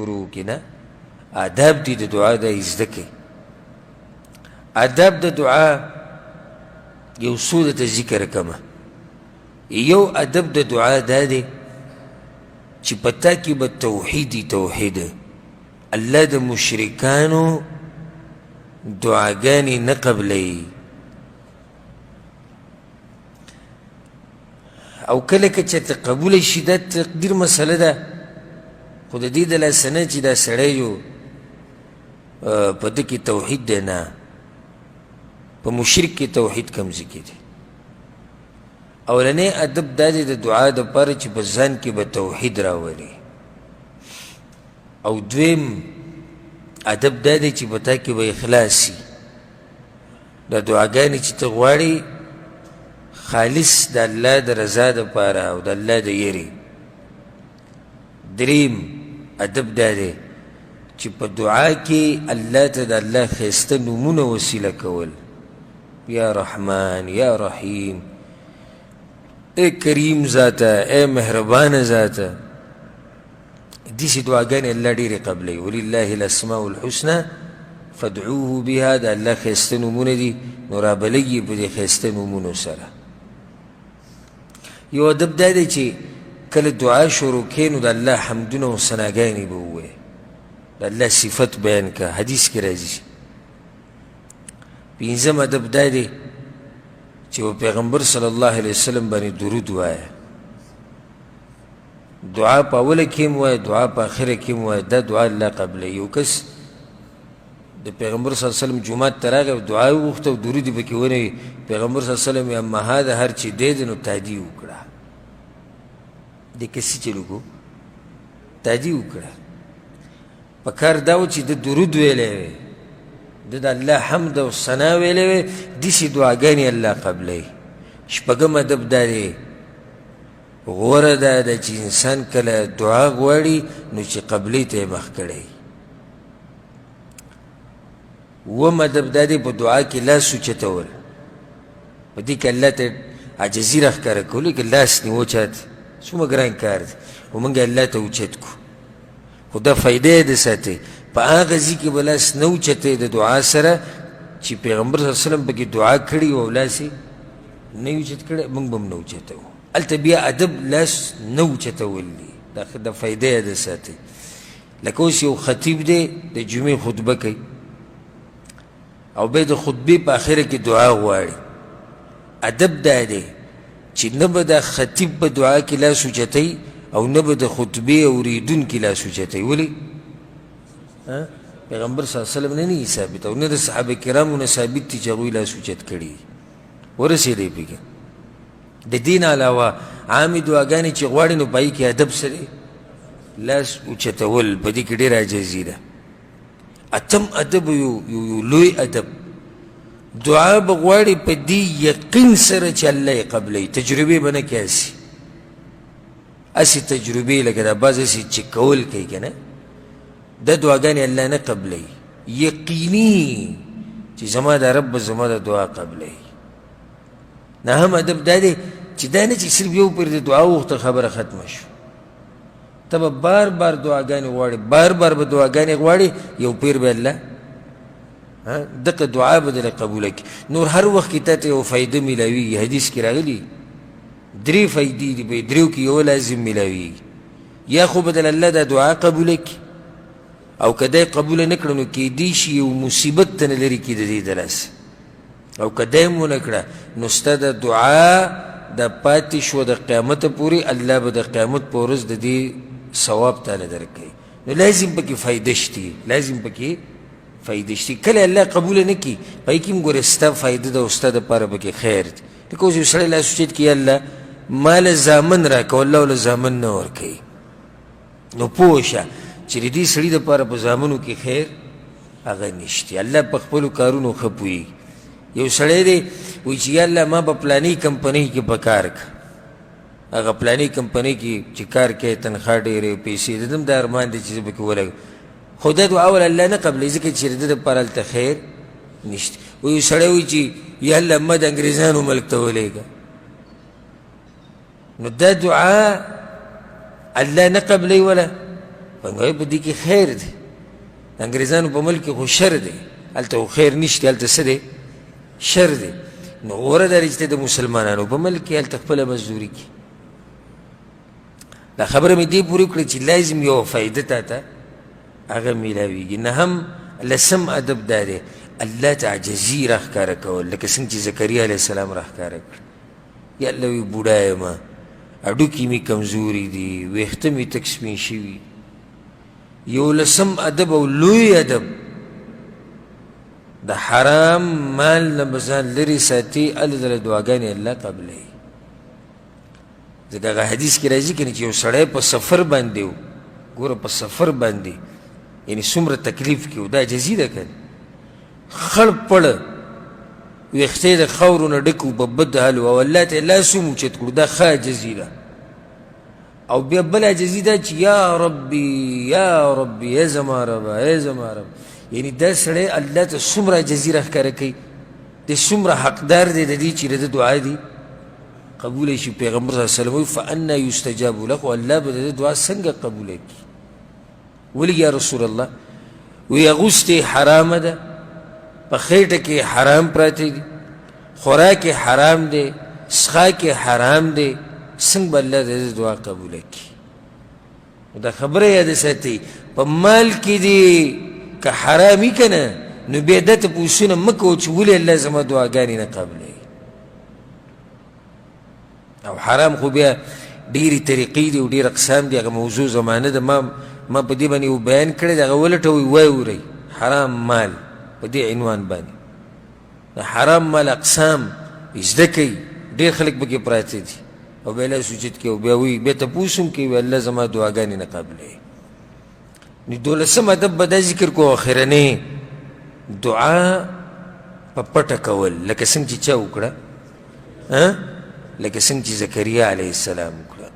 شروع وکړي نه آداب دي د دعا دا یې زده کړئ آداب د دعا یو څو درته ذکر کړمه یو ادب د دعا دا دی چې په تا کې به توحید الله د مشرکانو دعاګانې نه قبلوي او کله که چېرته قبوله شي دا تقدیر مسله ده خو د دې د لاسه نه چې دا سړی یو په ده کې توحید دی نه په مشرک کې توحید کمزې کې دی اولنی ادب دا دی د دعا دپاره چې په ځان کې به توحید راولي او دویم ادب دا دی چې په تا کې به اخلاص وي دا دعاګانې چې ته غواړې خالص د الله د رضا دپاره او د الله د یرې دریم ادب دا دی چې په دعا کې الله ته د الله ښایسته نومونه وسیله کول یا رحمان یا رحیم اے کریم ذاته اے مهربان ذاته داسې دعاګانې الله ډېرې قبلوي ولله الاسماء الحسنى فادعوه بها د الله ښایسته نومونه دي نو رابلږي په دې ښایسته نومونو سره یو ادب دا دی چې کله دعا شروع کړې نو د الله حمدونه او ثناګانې به ووایې د الله صفت بیان که حدیث کې راځي پنځم ادب دا دی چې په پیغمبر صلی الله علیه وسلم باندې درود وایه دعا په اوله کې هم وایه دعا په آخره کې هم وایه دا دعا الله قبلوي یو کس د پیغمبر صلی الله علیه وسلم جومات ته راغی دعا یې وغوښته او درود یې پکې ونه پیغمبر صلی الله علیه وسلم یې اما هذا هر چې دی دی نو تادي وکړه دې کسي چلو کو تادي وکړه په کار دا و چې د درود ویلی وی د الله حمد او ثنا ویلی وی داسې دعاګانې الله قبلوي شپږم ادب دا دی غوره دا ده چې انسان کله دعا غواړي نو چې قبلې ته یې مخ کړی اووم ادب دا دی په دعا کې لاس اوچتول په دې کې الله ته عاجزي راښکاره کولو کې لاس نیو چاته څومره ګران کار دی خو موږ الله ته اوچت کو خو دا فایده یې د ساتئ په هغه ځای کې به لاس نه اوچتئ د دعا سره چې پیغمبر صلی الله علیه وسلم پکې دعا کړې او لاس یې نه وي اوچت کړی موږ به هم نه اوچتوو هلته بیا ادب لاس نه اوچتول دي دا فایده یې د ساتئ لکه اوس یو خطیب دی د جمعې خطبه کوي او بیا د خطبې په آخره کې دعا غواړي ادب دا دی چې نه به دا خطیب په دعا کې لاس اوچتوي او نه به د خطبې اورېدونکي لاس اوچتوي ولې پیغمبر صلی الله علیه وسلم نه نه ثابت او نه د صحابه کرامو نه ثابت دي چې هغوی لاس اوچت کړي ورسېدی پکې د دین علاوه عامې دعاګانې چې غواړي نو په هغې کې ادب سره لاس اوچتول په دې کې ډېره عاجزي ده اتم ادب یو لوی ادب دعا به غواړي په دې یقین سره چې الله یې قبلوي تجربې به نه کوي هسې تجربې لکه دا بعض هسې چې کول کوي که نه دا دعاګانې الله نه قبلوي یقیني چې زما دا رب به زما دا دعا قبلوي نهم ادب دا دی چې دا نه چې صرف یو پرې د دعا وغوښته خبره ختمه شو ته به بار بار دعاګانې غواړې بار بار به دعاګانې غواړې یو پیر به الله دغه دعا به درله قبوله کړي نور هر وخت کې تا ته یو فایده میلاویږي حدیث کې راغلي درې فایدې دي په دریو کې یو لازم میلاویږي یا خو به درله الله دا دعا قبوله کړي او که دی قبوله نه کړه نو کیدی شي یو مصیبت ته نه لرې کړي د دې د لاسه او که دی هم ونه کړه نو ستا د دعا د پاتې شوه د قیامته پورې الله به د قیامت په ورځ د دې ثواب تاله درکوي نو لازم پکې فایده شتي لازم پکې فایده شتي کله الله قبوله نه کړي په هغې کې هم ګورې ستا فایده ده او ستا دپاره پکې خیر دی لکه اوس یو سړی لاس اوچت کړي الله ما له زامن راکړه والله له زامن نه ورکوي نو پوه شه چې د دې سړي دپاره په زامنو کې خیر هغه نشته الله په خپلو کارونو ښه پوهېږي یو سړی دی وایي چې یا الله ما په پلاني کمپنۍ کې په کار کړه هغه پلاني کمپنۍ کې چې کار کوي تنخوا ډېرې پیسې د ده هم دا ارمان دی چې زه پکې ولګم خو دا دعا ول الله نه قبلوي ځکه چې د ده دپاره هلته خیر نشته و یو سړی وایي چې یا الله ما د انګریزانو ملک ته ولېږه نو دا دعا الله نه قبلوي ولا وایي په دې کې خیر دی، د انګریزانو په ملک کې خو شر دی، هلته خو خیر نشته، هلته څه دی؟ شر دی. نو غوره دا دی چې د مسلمانانو په ملک کې هلته خپله مزدوري کړي. دا خبره مې دې پورې کړې چې لازم یوه فایده تا ته هغه میلاویږي. نه هم لسم ادب دا دی الله ته عجزي راښکاره کول، لکه څنګه چې زکریا علیه السلام راښکاره کړ. یا الله وی بوډا یم، هډوکي مې کمزوري دي، ویښته مې تک سپین شوي. یو لسم ادب او لوی ادب د حرام مال نه به ځان لرې ساتي، هلته دله دعاګانې الله قبلوي. ځکه هغه حدیث کې راځي که نه چې یو سړی په سفر باندې و، ګوره په سفر باندې یعنې څومره تکلیف کې و، دا عجزي ده که نه، خړ پړه ویښته یې د خاورو نه ډک و، په بد حال و، او الله ته یې لاس هم اوچت کړو، دا ښه عجزي ده. او بیا بل عجزي ده چې یا ربي یا ربي، ای زما ربه ای زما رب. یعنی دا سړی الله ته څومره عجزي راښکاره کوي، دی څومره حقدار دی د دې چې د دعا دی قبوله شي. پیغمبر صلی الله علیه وسلم وایي فانا یستجاب له، الله به د دعا څنګه قبوله کړي؟ ولې یا رسول الله؟ وی اغوستې حرامه ده، په خېټه کې حرام پراته دي، خوراک یې حرام دی، څښاک یې حرام دی، څنګه به الله د دعا قبوله کړي؟ دا خبره یاد ساتئ، په مال کې دی که حرامي که نه، نو بیا ده ته پوښتنه مه کوه چې ولې الله زما دعاګانې نه قبلوي. او حرام خو بیا ډېرې طریقې دي او ډېر اقسام دي، هغه موضوع زمانه ده، ما په دې باندې یو بیان کړی دی، هغه ولټوئ وایي ورئ. حرام مال په دې عنوان باندې د حرام مال اقسام زده کوي، ډېر خلک پکې پراته دي، او بیا لاس اوچت کوي او بیا وایي، بیا تپوس هم کوي الله زما دعاګانې نه قبلوي. نو دولسم ادب به دا ذکر کو اخرنی دعا په پټه کول، لکه څنګه چې چا وکړه، لکه څنګه چې زکریا علیه السلام وکړه.